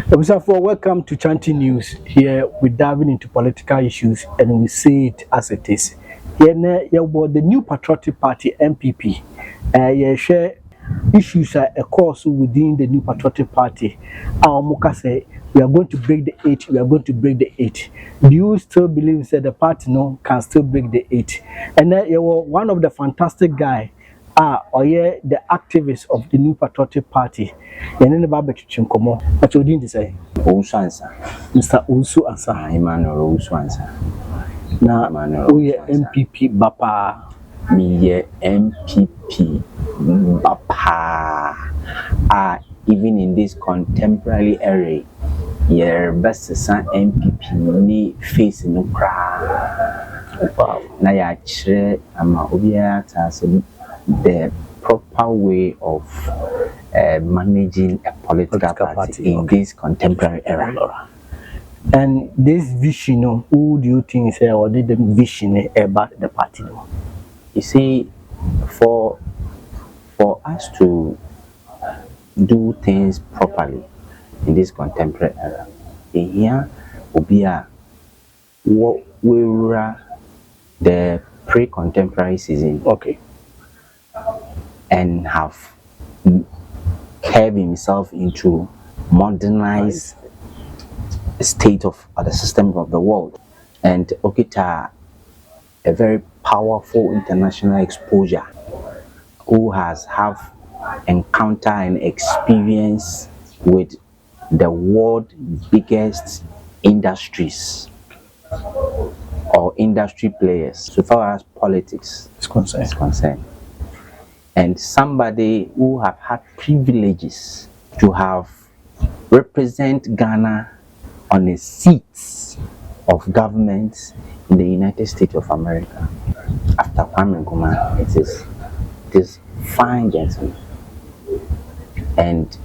For welcome to Chanting News. Here we're diving into political issues and we see it as it is. Here about the new Patriotic Party (NPP). Share issues are a course within the new Patriotic Party. Our Moka say we are going to break the eight. We are going to break the eight. Do you still believe that the party can still break the eight? And you were one of the fantastic guy. The activists of the new Patriotic Party. And then about Chinkomo. What you didn't say? Owuso Ansah. Mr. Owuso Ansah. Emmanuel Owuso Ansah. Now, we are MPP Bapa. Me MPP Bapa. Even in this contemporary era, your best son MPP ni face no cry. Wow. Na ya chire ama obia ta the proper way of managing a political party in this contemporary era. And this vision, who do you think is or did the vision about the party? You see, for us to do things properly in this contemporary era, here will be what we were the pre-contemporary season. Okay. And have carved himself into modernized state of the system of the world, and Okita, a very powerful international exposure, who has have encounter and experience with the world biggest industries or industry players so far as politics is concerned. And somebody who have had privileges to have represent Ghana on the seats of government in the United States of America. After Kwame Nkrumah, it is fine gentleman, and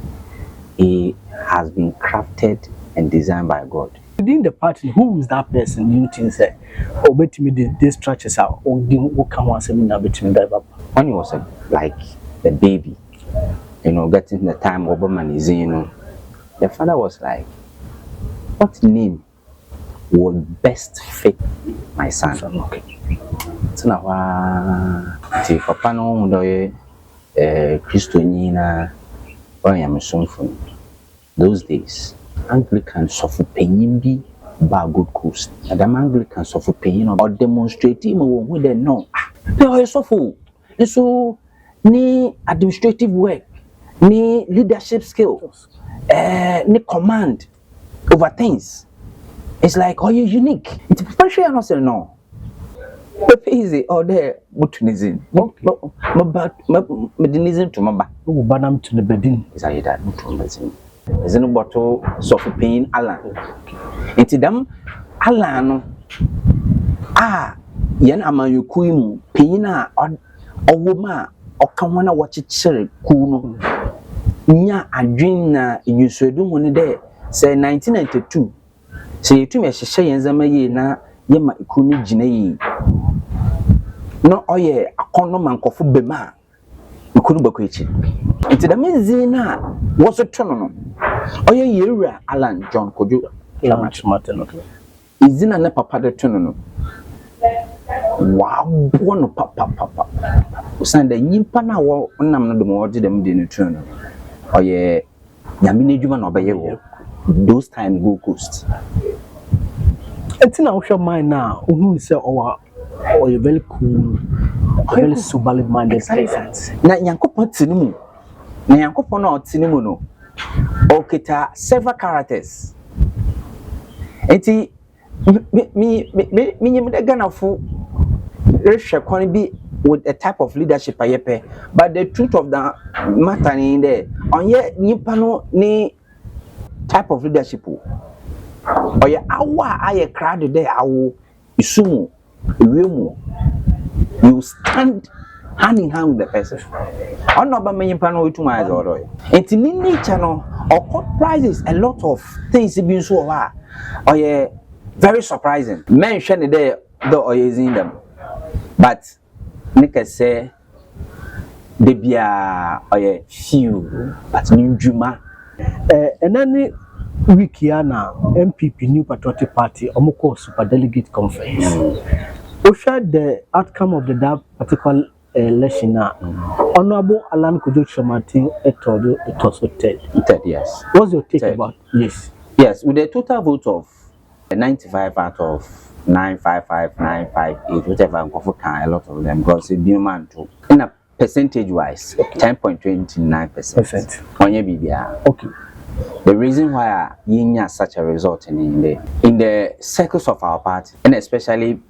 he has been crafted and designed by God. Within the party, who is that person you think say, oh, bet me these structures are who can want to now between that? When he was like the baby, getting the time Obama is in, the father was like, what name would best fit my son? Okay. So now, Papa no Christianina or am son those days. Anglican suffer pain be by good coast. Madam Anglican suffer pain or demonstrating who they know. They are suffer. So, ni administrative work, ni leadership skills, ni command over things. It's like, you're unique. It's potentially not saying no. But easy or there, mutunism. Medinism to Mamba. Who banam to the bedin? Is I that mutunism. Is no bottle suffer pain, Alan. It's them, Alan. Yan ama yukuimu, paina or woman or come on watch it, sir, kuno. Nya a dream na you should do one day, say 1992. Say you to me, she and Zamaye na yema ikuni jine. No, a condom kofu bema. You couldn't be it's the Mizina was a tono. Yera Alan John Kojo, Much Martin. Is in a papa de tono. Wow, one of papa. Send a yimpana or none the more did them dinner turn. Yamini Juman obey those time go coast. It's in our mind now, who say, or you're very cool, very super minded person. Now, Yanko Tinimu, Yanko Pono Tinimuno, Okita, several characters. Eti me Ghana fu can be with a type of leadership ayepe, but the truth of the matter in there on ye nipano ni type of leadership or ye awa aye crowd there awo isumu ewemu you stand hand in hand with the person. On no ba menyin pano itu ma azoro enti ni nature no comprises a lot of things be so or ye very surprising. Mention there though or using them, but make say they be a few, but new juma. And then week here now, MPP New Patriotic Party, Omoko Super Delegate Conference. We shared the outcome of that particular election now. Honorable Alan Kojo Martin Etodo, it was third. Yes. What's your take about? Yes. Yes, with a total vote of 95 out of 955, 958, whatever, a lot of them, because it's been man too. In a percentage wise, 10.29%. Okay. The reason why you have such a result in the circles of our party, and especially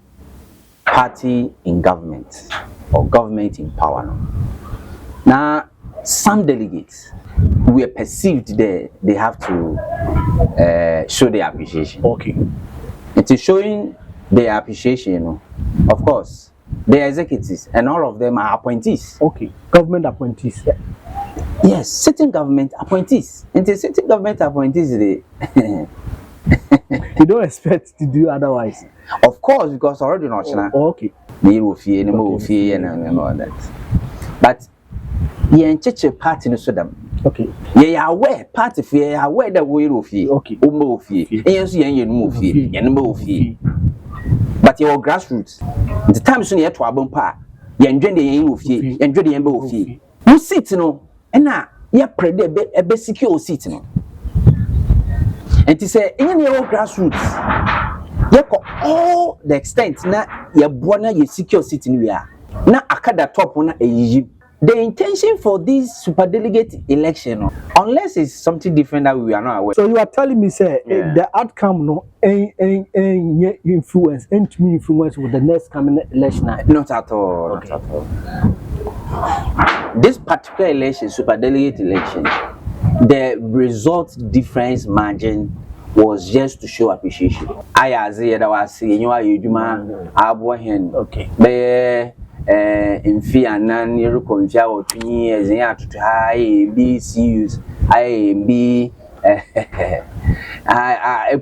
party in government or government in power. Now, some delegates were perceived they have to show their appreciation. Okay. It is showing their appreciation, of course. The executives and all of them are appointees. Okay. Government appointees. Yeah. Yes, sitting government appointees. And the sitting government appointees, they you don't expect to do otherwise. Of course, because already not. Okay. They will fear, and all that. But yeah, church party no so them. Okay. Yeah, aware party fear, aware that we will fear. Okay. Fear. Yes, you move fear, and move fear. But your grassroots, the time soon yet to a bumper, you enjoy the end of fear, enjoy the end of fear. You sit no, and now you pray a basic seat no. And to say, in your grassroots, you go all the extent now, you born you secure seat in we are. Now, I cut the top one a the intention for this super delegate election, unless it's something different that we are not aware. So you are telling me, say, the outcome no influence, ain't me influence with the next coming election? Not at all. Okay. Not at all. This particular election, super delegate election, the result difference margin was just to show appreciation. I say that was saying you are you man, okay. In fear and none you confia or 2 years and you have to high B C's I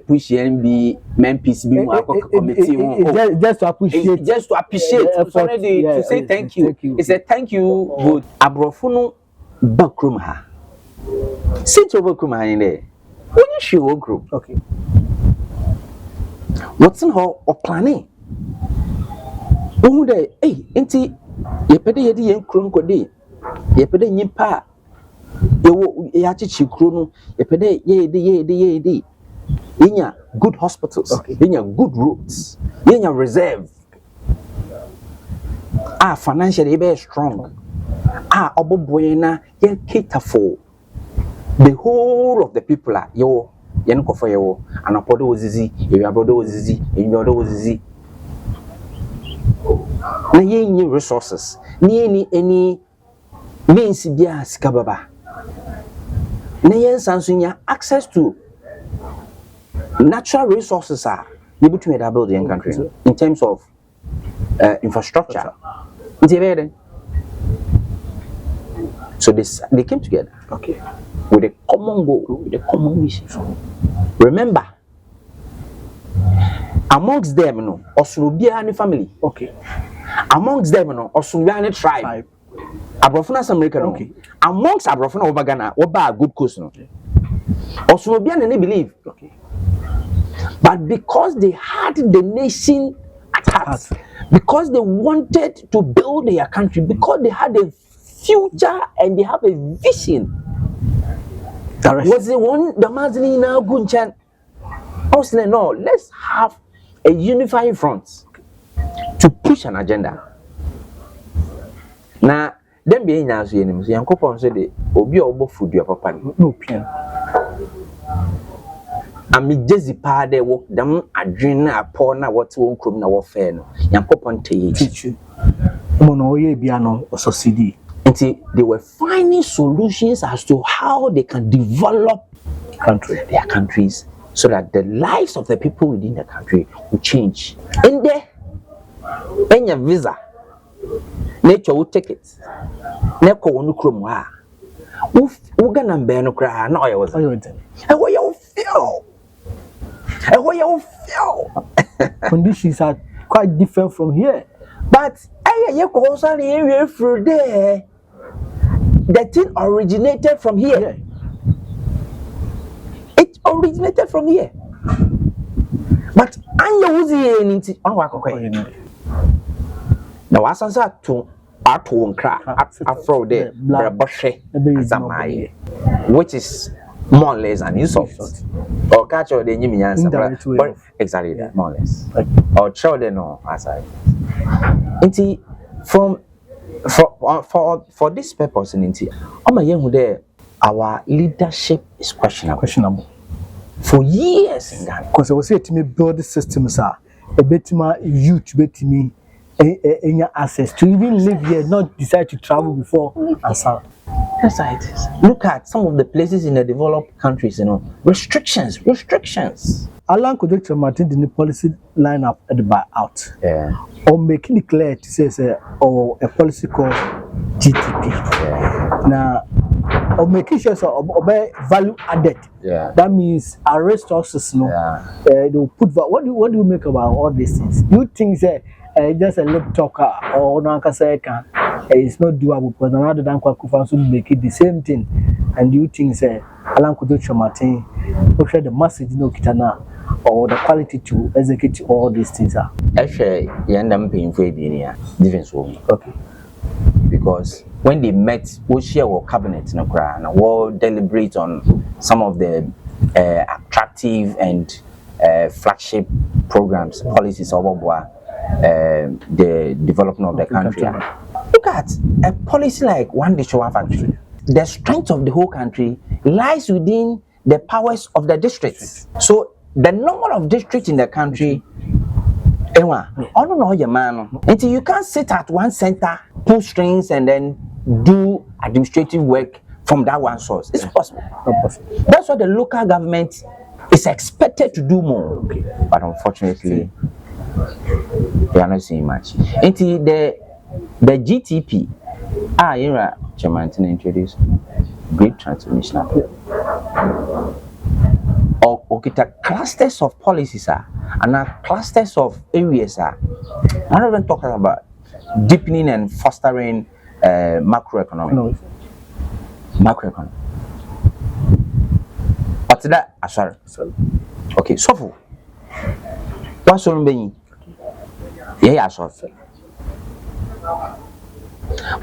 push NB men peace be committee just to appreciate it's already to say thank you. It's a thank you good abrofuno backroom ha sit over kuma in there when you show group okay what's in her or planning oh hey enti ye pede ye di yen kron kode ye pede nyimpa ye achichi kro no ye pede ye de yenya good hospitals okay. Yenya good roads yenya reserve financially be strong oboboyena ye cater for the whole of the people yo yen ko for yo anapodo ozizi ye abodo ozizi enyodo ozizi na yenyi resources ni any means bia sikababa na yen sansunya access to natural resources are able to build the country in terms of infrastructure. So they came together, okay, with a common goal, with a common mission. Remember, amongst them, Osunubia family, okay, amongst them, Osunubia tribe. Abrofuna American, okay, amongst Abrofuna Obagana, Oba good coast, Osunubia and they believe, okay. But because they had the nation at heart, because they wanted to build their country, because they had a future and they have a vision, was the one the Mazini now Gunchan. I was saying, no, let's have a unifying front to push an agenda. Now, them being now, young couple said, Obi Obo food your papa. No, Pian. Ami jezi pa de wo dam adwene na apo na wote won krom na wo fe no yankopon teach mo no ye bia no succeed until they were finding solutions as to how they can develop their countries so that the lives of the people within the country will change. In there enya visa nature will take it na ko wonu krom ha wo ga number no kra na oye was e wo you feel and what you feel conditions are quite different from here, but you through there. The thing originated from here. originated from here. But anya wuzi nti on wa kokwe. Na wasansa to ato nkra afro de braboshe azamaye, which is more or less an insult. Or catch or the nyimiyansa. Exactly that, more or less. Or children no aside. Nti for this purpose nti oma yehu there our leadership is questionable. For years in Ghana. Because I was saying to me, build systems are a bit more youth, bet me access to even live here, not decide to travel before Ansah. That's how it is. Look at some of the places in the developed countries, restrictions. Alan Kudek Martin the policy line up at the buy out. Yeah. Or making it clear to say or a policy called GTP. Yeah. Now or making sure obey value added. Yeah. That means arrest us no. Yeah. They'll put what do you make about all these things? You think that just a lip talker or no can it's not doable because another than Kwakufa make it the same thing. And you think say Alan Kudek Martin portray the message no kitana or the quality to execute all these things are. Actually, yandam paying for difference. Okay. Because when they met, we share our cabinet and we'll deliberate on some of the attractive and flagship programs, policies of the development of the country. Look at a policy like one district, one factory. The strength of the whole country lies within the powers of the districts. So the number of districts in the country, until you can't sit at one center, pull strings, and then do administrative work from that one source. It's possible. Not possible. That's what the local government is expected to do more. Okay. But unfortunately, they are not seeing much. Until the GTP, Chairman introduced great transformational. Or clusters of policies and clusters of areas I'm not even talking about deepening and fostering macroeconomic. No. Macroeconomic. What's that? Sorry. Okay, so for what's on being? Yeah, sorry.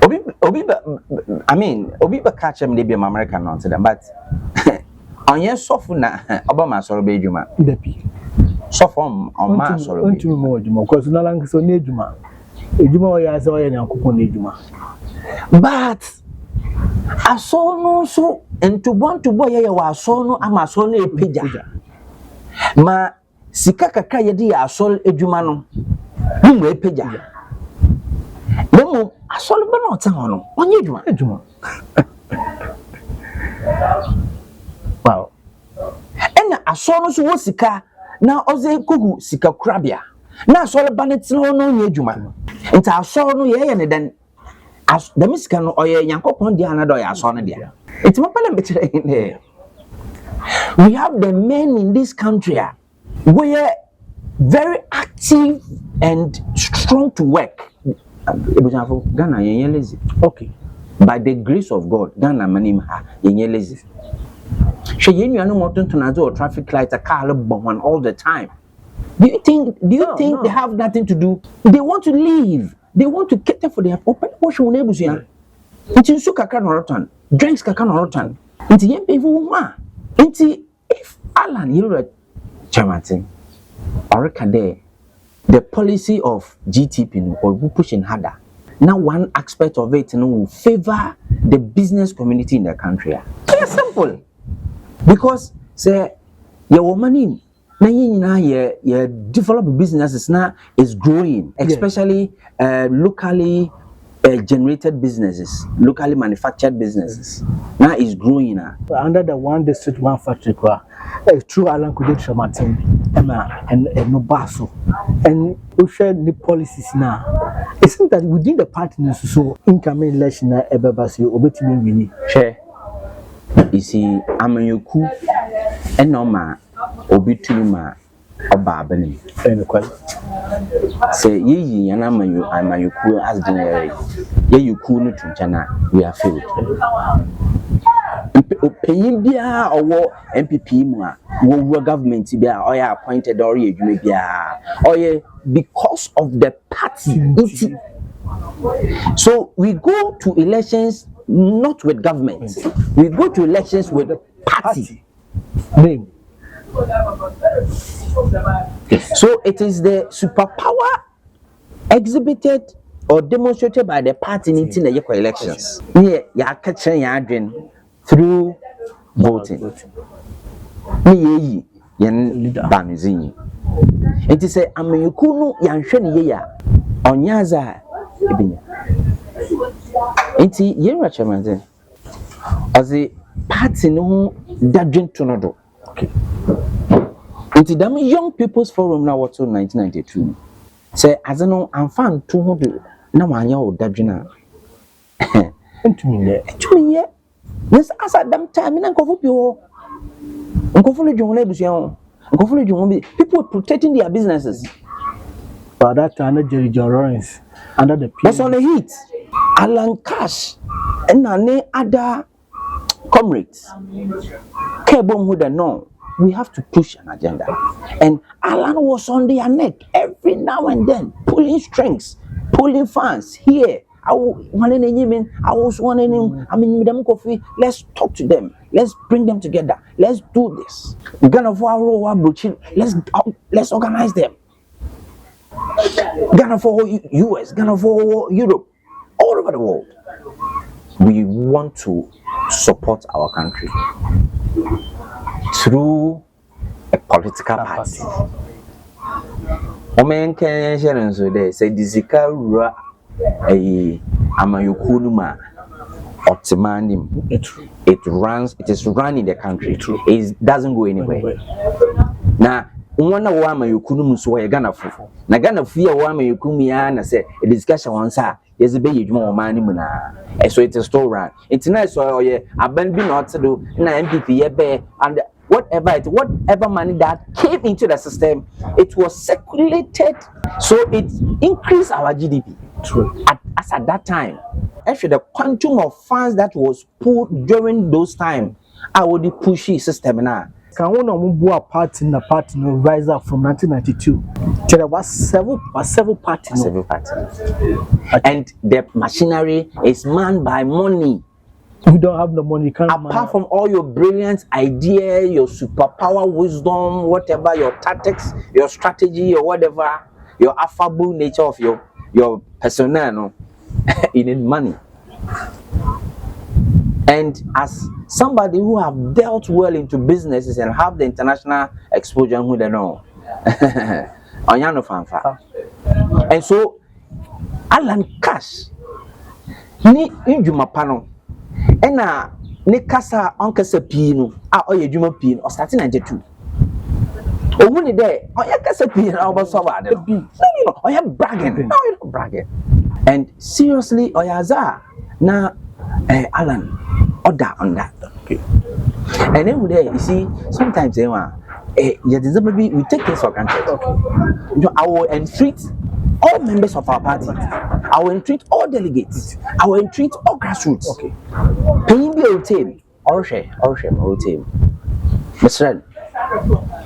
Obi catch them, they be American nonsense, but on your soft na Obama sort of bedroom. So from on my sort of because no longer so near Juma. Juma, I saw any uncle Juma. But I saw no so and to want to boy, I saw no Amazon a pija. Ma Sikaka Kayadi, I saw a Jumano. Whom a pija. No, I saw a banana on you, Juma. Wow. And I saw no so sika now Oze Kugu sika crabia. Now saw a bannet no Juma. And I saw no ye and then as the Miscan or Yanko Pondiana doya son there. It's my parliament in there. We have the men in this country were very active and strong to work. Ghana lazy. Okay. By the grace of God, Ghana manim lazy. She you know more to or traffic lights a car bomb all the time. Do you think no. They have nothing to do? They want to leave. They want to cater for their open portion neighbors here. It's in suka can rotan, drinks can rotan. It's yen people It's if Alan you Chairman or the policy of GTP or pushing harder. Now one aspect of it will favor the business community in the country. It's simple. Because say your money now your developed businesses now is growing, especially locally generated businesses, locally manufactured businesses. Now is growing now. Under the one district, one factory, through Alan Kudek Martin and Nobaso, and we share the policies now. It seems that within the partners, so incoming election, Ebebasi, Obetimi Mini. Share. You see, Amayuku and Noma Obitunima Oba Benin. Say, ye and Amayuku as dinner, ye you cool to China, we are filled. Panyin biara owo MPP mu a wo government biara or appointed or adwuma biara or because of the party. So we go to elections not with government, we go to elections with the party name. So it is the superpower exhibited or demonstrated by the party in the elections. Yeah, catching your through voting. Me yen banizini. It is a amayukunu yansheni ya onyaza ebinya. Enti yen rachamaze. As a party no dadwin tonodo. Okay. Enti dam Young People's Forum na wato 1992. Say azano amfan 200 na wanya o dadwina. Entumi ye. Yes, as at them time, people were protecting their businesses. But that time, Jerry Lawrence under the was on the heat. Alan Cash and other comrades came on with the no. We have to push an agenda. And Alan was on their neck every now and then, pulling strings, pulling fans here. I was wanting, them coffee. Let's talk to them. Let's bring them together. Let's do this. Let's organize them. Ghana for US, Ghana for Europe, all over the world. We want to support our country through a political party. Omen can share so they say Dizika Amayukunuma Ottomanim. It is running the country. It doesn't go anywhere. Now, one of Amayukunum so a Ghana for. Na Ghana fear Wamayukumia and say a discussion on Sa is a baby more money. And so it is still run. It's nice so yeah, I've been not to do MPP and whatever money that came into the system, it was circulated, so it increased our GDP. True. At that time, actually, the quantum of funds that was put during those times, I would pushy system now. Can one of party in the party no rise up from 1992? There was several parties. Several parties, and the machinery is manned by money. You don't have the money. Apart from all your brilliant idea, your superpower wisdom, whatever your tactics, your strategy, or whatever, your affable nature of your personnel, no, you need money. And as somebody who have dealt well into businesses and have the international exposure, who they know, Onyano Fanfa. And so, Alan Cash, ni injumapano. Ena ne kasa onkasa pii no a oye dwuma pii no starting 92 ohuni there oye kasa pii na oboso ba de no oye bragging and seriously oyaza na Alan order on that. Okay. And then there you see sometimes we take this for granted. Okay. You know, I will entreat all members of our party. I will entreat all delegates. I will entreat all grassroots. Okay. Paying the team. Or share team. Mr.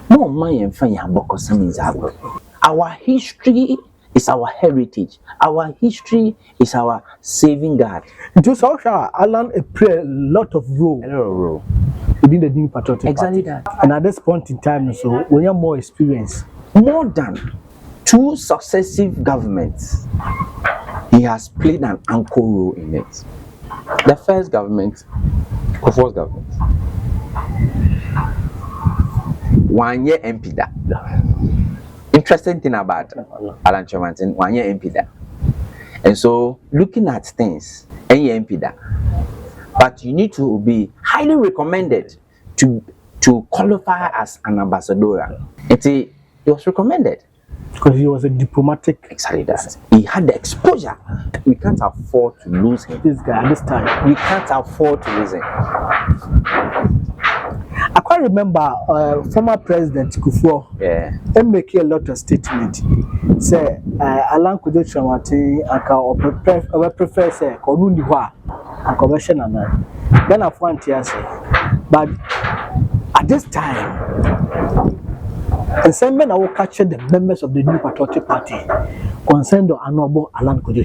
No money and fun our history is our heritage. Our history is our saving God. It was also Alan play a lot of role within the new patriotic exactly party. That. And at this point in time, so when you have more experience, more than 2 successive governments, he has played an anchor role in it. The first government, Kofo's government, 1 year MP that. Interesting thing about Alan Chomantin, 1 year MP that. And so, looking at things, any MP that. But you need to be highly recommended to qualify as an ambassador. It was recommended. Because he was a diplomatic. Exactly that. He had the exposure. We can't afford to lose him. This guy at this time. We can't afford to lose him. I quite remember former President Kufuor. Yeah. He make a lot of statements. Say, Alan Kudo Chamati, I prefer say, Konundi Hua. conversion and then I found say, but at this time, and some men will capture the members of the New Patriotic Party concerned the honorable Alan Kojo.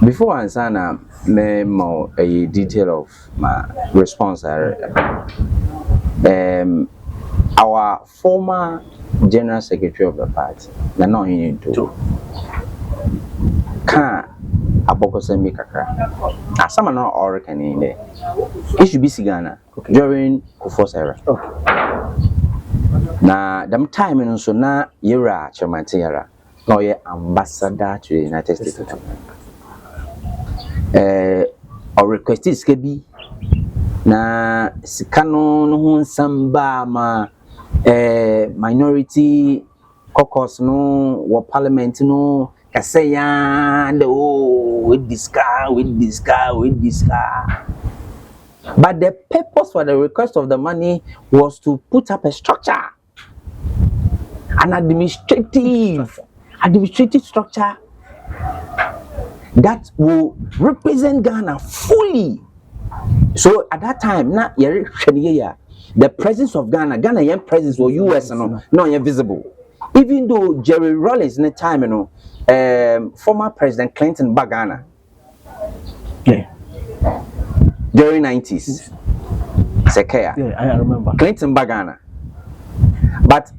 Before Ansana, me more a detail of my response. Our former General Secretary of the party, Nano Hinto, can Abokosemi Kakra. As some are not Oregon in there. It should be Sigana during Kufuor's era. Now, them time in so na Yera Chamantiera, no ye ambassador to the United States of America. Or requested Skebi na Sikano no samba ma minority caucus no or parliament no kaseya with this car. But the purpose for the request of the money was to put up a structure, an administrative structure that will represent Ghana fully. So at that time, the presence of Ghanaian presence was US not visible. Even though Jerry Rawlings in the time, former President Clinton Bagana. Yeah. During 90s. Sekea. Yeah, I remember. Clinton Bagana. But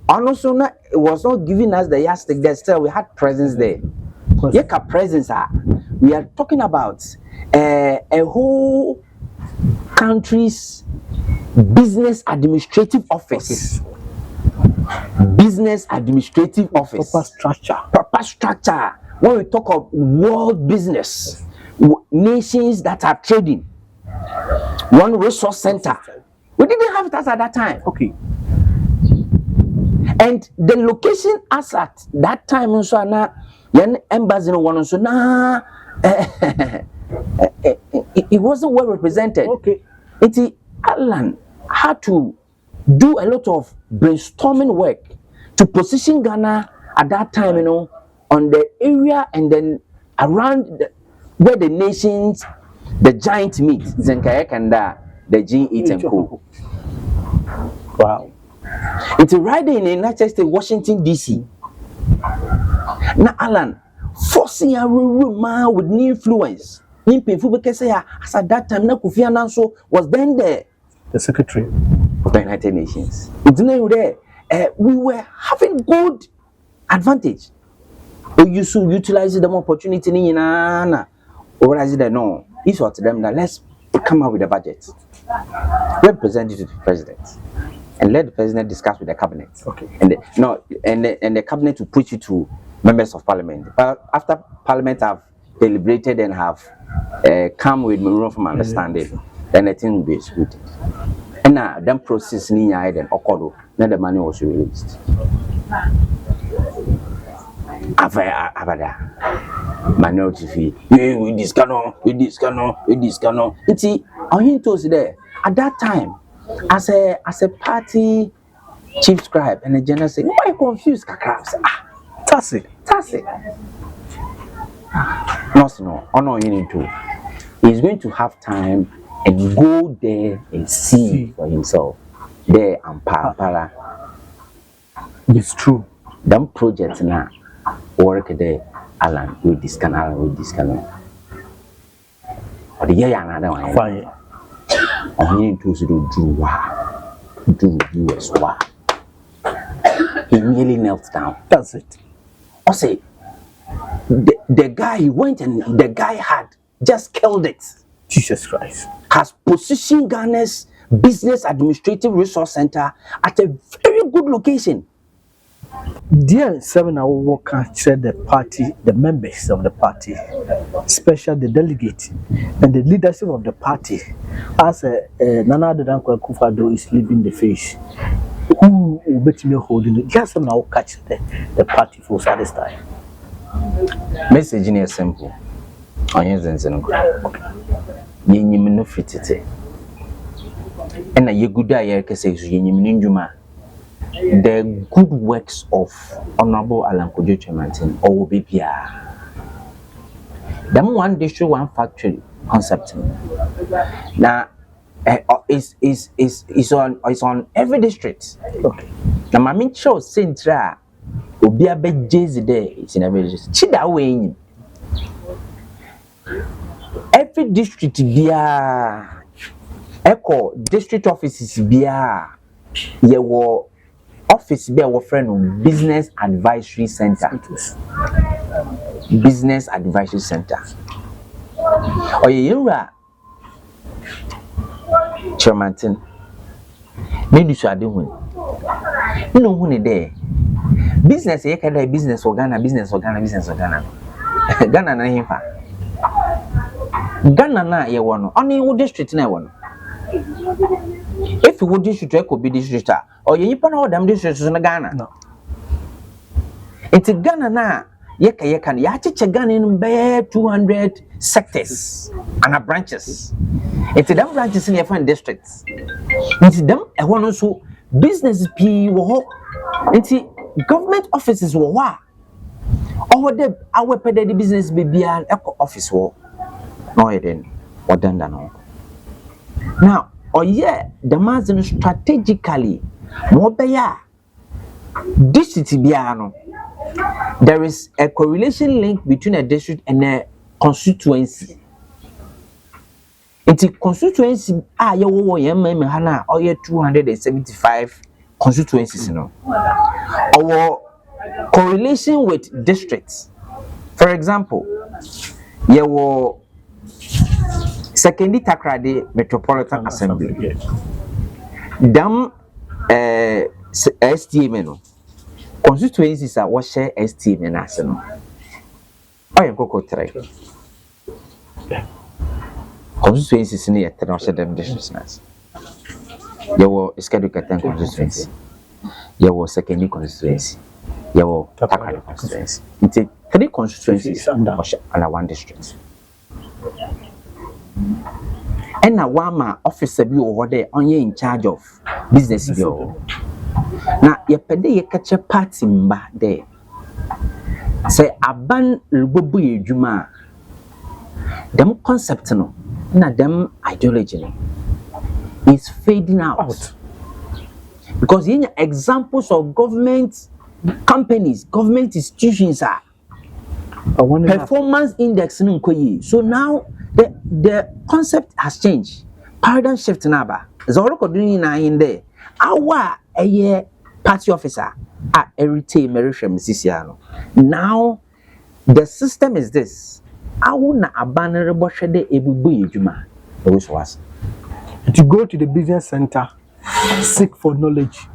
also it was not giving us the yardstick there. Still, we had presence there. Yeka presence. We are talking about a whole country's business administrative office. Business administrative office. Proper structure. When we talk of world business, nations that are trading, one resource center. We didn't have that at that time. Okay. And the location as at that time, so na yan embassy no one so na it wasn't well represented. Okay. Alan had to do a lot of brainstorming work to position Ghana at that time, on the area and then around where the nations, the giant meet, Zenkaya Kanda, the G8 and Co. Wow. It's right in the United States, Washington, D.C. Now, Alan, forcing a man with new influence. As at that time, Kofi Annan was then there. The Secretary of the United Nations. It's not there. We were having good advantage. We used to utilize the opportunity or as it no. It's what them that let's come up with a budget. Let's present it to the president. And let the president discuss with the cabinet. Okay. And the cabinet will push it to members of parliament. But after parliament have deliberated and have come with room from understanding, then the thing will be executed. And now then process then then the money was released. Minority fee. With this cano. See, I hear to there at that time. As a party chief scribe and the general say, why confused kakra? That's it. No, you need to. He's going to have time and go there and see for himself. There and para. It's true. Them projects now work there, Alan with this canal. Or the year another one. Fine. On him to do US war. He nearly knelt down. That's it. I say the guy he went and the guy had just killed it. Jesus Christ. Has positioned Ghana's business administrative resource center at a very good location. Dear 7 hour worker said the party, the members of the party, especially the delegate and the leadership of the party, as Nana Dankwa Kufado is leaving the face. Who will bet me holding it? Just 7 hour catch the party force at this time. Message is simple. On your zenzen. You no fit it. And a good day, says you the good works of Honorable Alan Kojo Chemantin or BPR. Them one district, one factory concept. Now, is on every district. Okay. Now, my main show Centra will be a bit jazzy day. It's in every district. Chida way. Every district be a echo district offices be a your office be our friend business advisory center. Business advisory center. Oh, you are Chairman. Maybe you are doing. You know who there. Business, you can do business for Ghana, business for Ghana, business for Ghana. Ghana na himpa. Ghana na ye wono. Only wo district na wono. If you would district, you could be district. Or you pan all them districts in Ghana. No. It's Ghana na. Yekan. Ya chiche Ghana in be 200 sectors and branches. It's them branches in your fund districts. It's them a one also business P wo. It's government offices wo wa. Or the our pede business be an eco office wo. No then. What done no. Now, the man strategically more beya district biano. There is a correlation link between a district and a constituency. It's a constituency you hana or 275 constituencies no. Our correlation with districts. For example, you were Secondly, Takrady Metropolitan Assembly. Dam STM no. Constituencies are what share STM and Arsenal. Oh, you go try. Constituencies near them districts. You were scheduled constituency. You were secondary constituency. You were Takrady constituency. It's 3 constituencies under one district. And now one officer be over there on you in charge of business bill. Now you pede you catch a party mba there. Say aban lububu yejuma. Them concept no, na them ideology is fading out. Because in examples of government companies, government institutions are performance index nkoyi. So now the concept has changed. Paradigm shift naba. Zoroko doing na in there. Our party officer at everyday merishem sisiano. Now the system is this. Awu na abanere boshede ebubu ejuma. Always was. To go to the business center, seek for knowledge,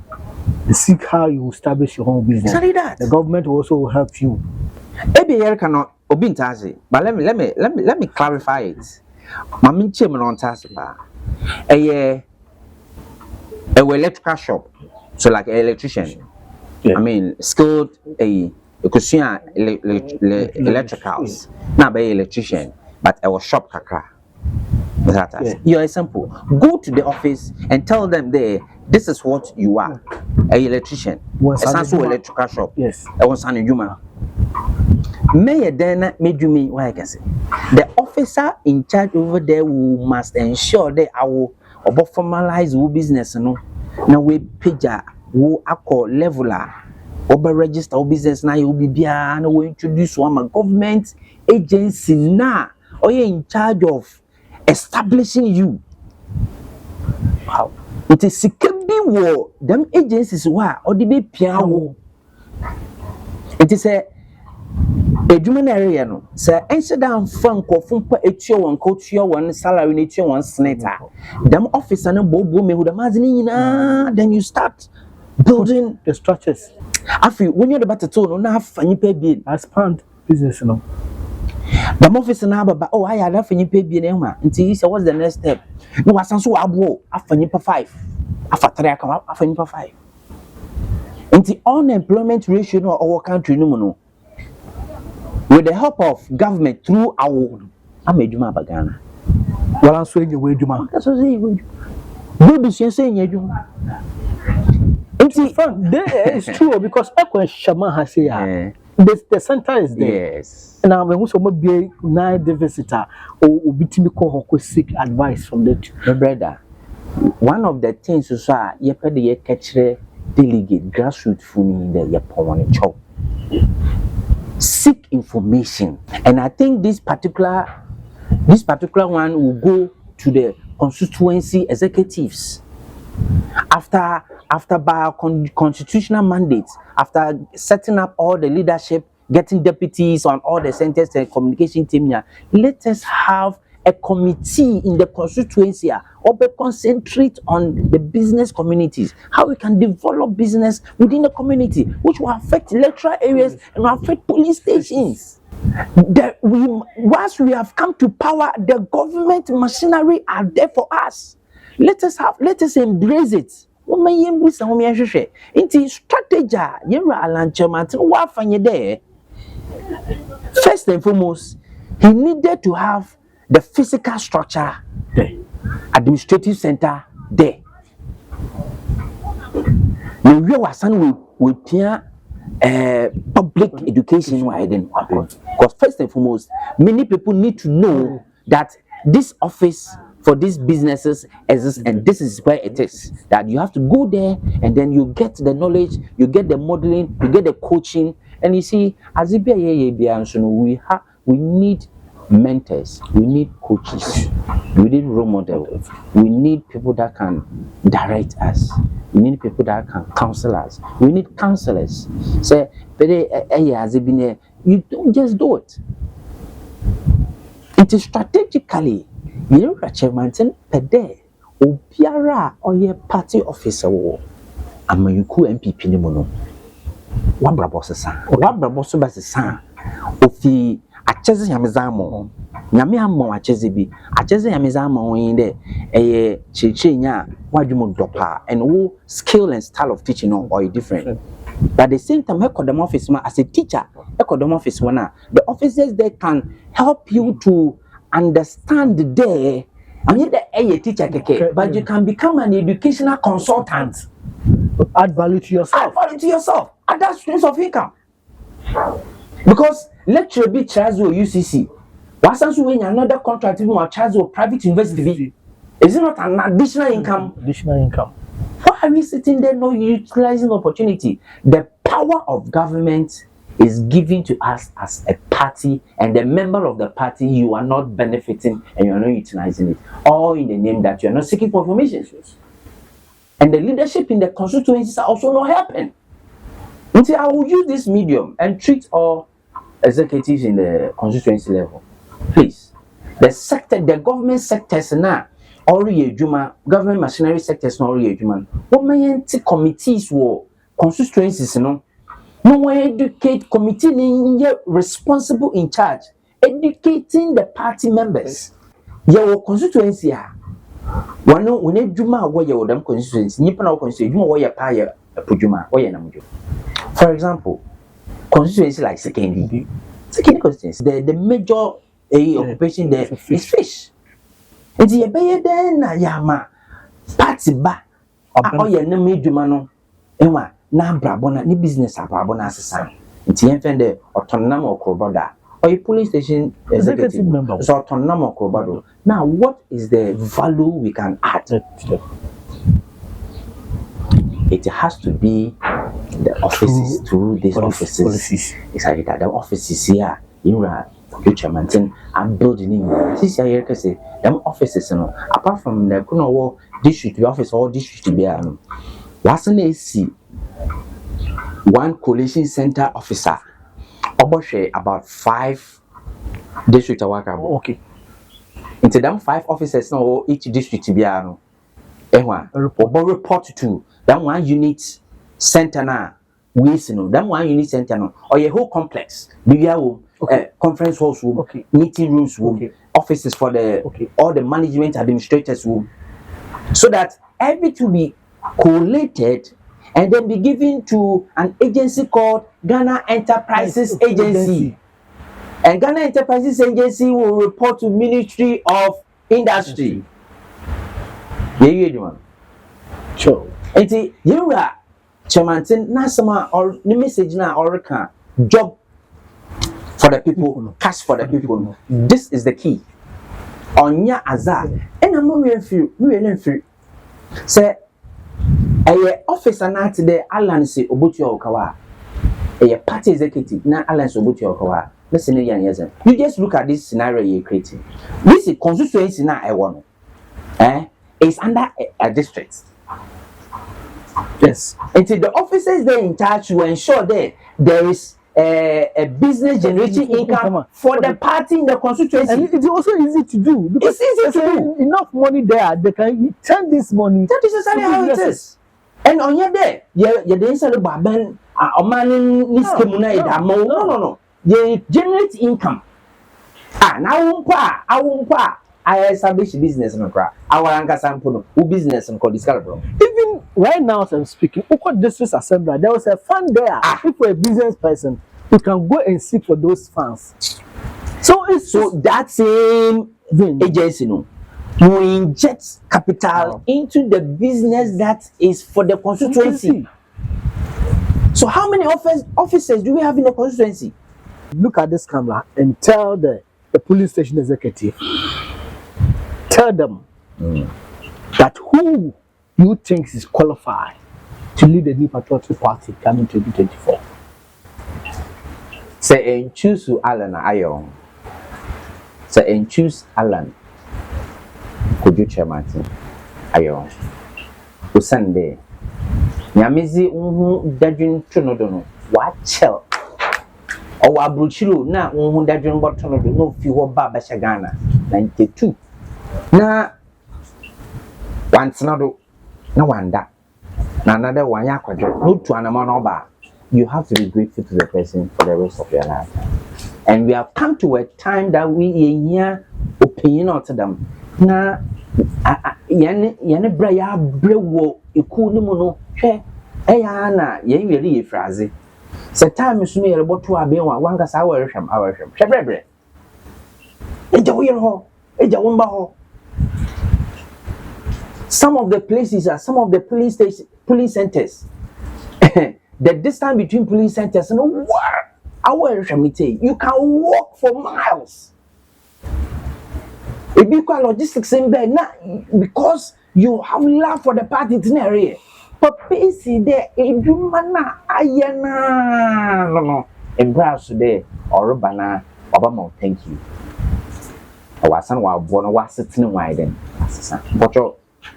seek how you establish your own business. Exactly that. The government will also help you. Ebi here cannot obintazi, but let me clarify it. Mami chairman on task ba. A electrical shop, so like an electrician. Yeah. I mean skilled electricals. Not by electrician, but a shop kakra. Yeah. You're simple. Go to the office and tell them there, this is what you are. An electrician. A Sansu electrical shop. Yes. I was an human. May then made you me why I can say. The officer in charge over there who must ensure that our formalize our business no. Now we pager who call leveler over register our business now you be and we introduce one government agency now or you in charge of establishing you. Wow. It is security war. Them agencies were or the be piano. It is a human area no. Say instead frank or fumpa etio one coach your one salary nature one senator. Them officer no bobo me who the mazini then you start building the structures. Afi when you're about to tell no na fanyi pay bill expand business no. The office na baba oh I had afanyi pay bill na ma nti say what's the next step? No wasanso abo afanyi pa 5 afa 3 aka afanyi pa 5 nti unemployment ratio no our country no with the help of government through our ameduma bagana wala so enye we eduma that's what say we do say enye eduma it's fun there is true because ekwen shama has say The center is there. Yes. Now, when we be the visitor or bitimi ko seek advice from the My brother, one of the things is that you pay the catch delegate grassroots funding the yapon chop. Seek information, and I think this particular one will go to the constituency executives after by constitutional mandates, after setting up all the leadership, getting deputies on all the centers and communication team here. Let us have a committee in the constituency or concentrate on the business communities, how we can develop business within the community, which will affect electoral areas and will affect police stations. Once we have come to power, the government machinery are there for us. Let us embrace it. Woman embrace and woman share. Into strategy, yera alanchement, what find there. First and foremost, he needed to have the physical structure there, administrative center there. The real wasan will public education because first and foremost, many people need to know that this office for these businesses exists and this is where it is. That you have to go there and then you get the knowledge, you get the modeling, you get the coaching, and you see, as we need mentors, we need coaches, we need role models, we need people that can direct us, we need people that can counsel us, we need counselors. Say, you don't just do it. It is strategically, you achievement per day, Obiara or your party officer, Amayuku MPP Nimono. Wabrabosa, Wabrabosa, Ofi. Acheze yamezamo nyame ammo acheze bi acheze yamezamo yin de chichi nya wadwumo dopa and wo skill and style of teaching or different but at the same time ekodom office ma as a teacher ekodom office one the officers they can help you to understand there I mean the teacher keke but you can become an educational consultant, add value to yourself, and that's streams of income. Because lecture be charged with UCC. What's another contract even or charged with private university? Is it not an additional income? Why are we sitting there not utilizing the opportunity? The power of government is given to us as a party, and the member of the party you are not benefiting and you are not utilizing it. All in the name that you are not seeking for information. And the leadership in the constituencies are also not helping. Until I will use this medium and treat all executives in the constituency level. Please. The government sectors now already government machinery sectors now already what may committees or constituencies no one educate committee responsible in charge educating the party members. Your constituency one no when edwuma wo ye odam constituency nipa na constituency edwuma wo ye pa ye apodwuma wo ye namjo. For example, constituency like secondary constituency, the major occupation there is fish. It's a bay then na yama party ba or ye no medwuma no enwa na brabona ni business abrabona asesa. It's yen fende autonomous or croboda or a police station executive member so autonomous or croboda. Now what is the value we can add? It has to be the offices through these offices. It's like that the offices here in Chairman I'm building in this year can say them offices apart from the Kuno district office or district to be wasn't AC one coalition center officer about 5 district work okay into them 5 officers now each district to be report to that one unit center na that one unit center no or your whole complex conference halls meeting rooms offices for the all the management administrators so that everything will be collated and then be given to an agency called Ghana Enterprises Agency. And Ghana Enterprises Agency will report to Ministry of Industry. Sure. And you are Chairman, Nasama or the message now or job for the people, cash for the people. This is the key. Onya aza, and I'm not free. Say, a officer na today, Alan say Obuti Okawa. A party executive, na Alan Obuti Okawa. Listen, you just look at this scenario you're creating. This is constituency now. I want. It's under a district. Yes. Until the officers there in charge to ensure that there is a business generating income for the party in the constituency. And it's also easy to do. It's easy to do. Enough money there, they can turn this money. That is exactly how it is. And on your day, you're the inside of Baban, a man in this community. No. You generate income. I establish business in Accra. Our anchor sample, who business and call this caliber. Even right now, as I'm speaking, Oko District Assembly, there was a fund there. If you're a business person, you can go and seek for those funds. So that same agency, you inject capital into the business that is for the constituency. So how many officers do we have in the constituency? Look at this camera and tell the police station executive, tell them that who you think is qualified to lead the New Patriotic Party coming 2024. Say and choose Alan Ayon. Say and choose Alan. Could you chair Martin Ayon? O Sunday. Nyamizi dadwin tunodono. Watch out. O abruchiro na dadwin botono no fi wo ba Ghana 92. Na once na do na wanda. Na another one yakwadwo. No to anama no ba. You have to be grateful to the person for the rest of your life. And we have come to a time that we hear opinion out of them. Na yene bra ya brewo iku ni mu no hwe eya na yen wele ye fraze se time so me reboto abenwa wanga sa awerhwem hwebre eja wo ho eja wo mba ho. Some of the places are some of the police centers. The distance between police centers and you can walk for miles. It be quite logistics in there now because you have love for the party in the area. But basically, there, no. Embrace today or Bana, Obama, thank you. I was son while born, was sitting widen. But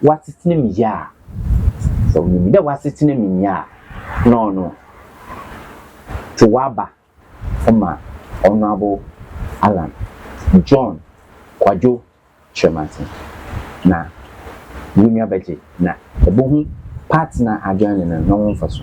what's its name? Yeah. So you know what's its name? Yeah. No. Chuwaba, Honorable Alan, John, Kwajo, Chairman. Na, Junior Betty, na, the Bohun partner adjoining and no one for so.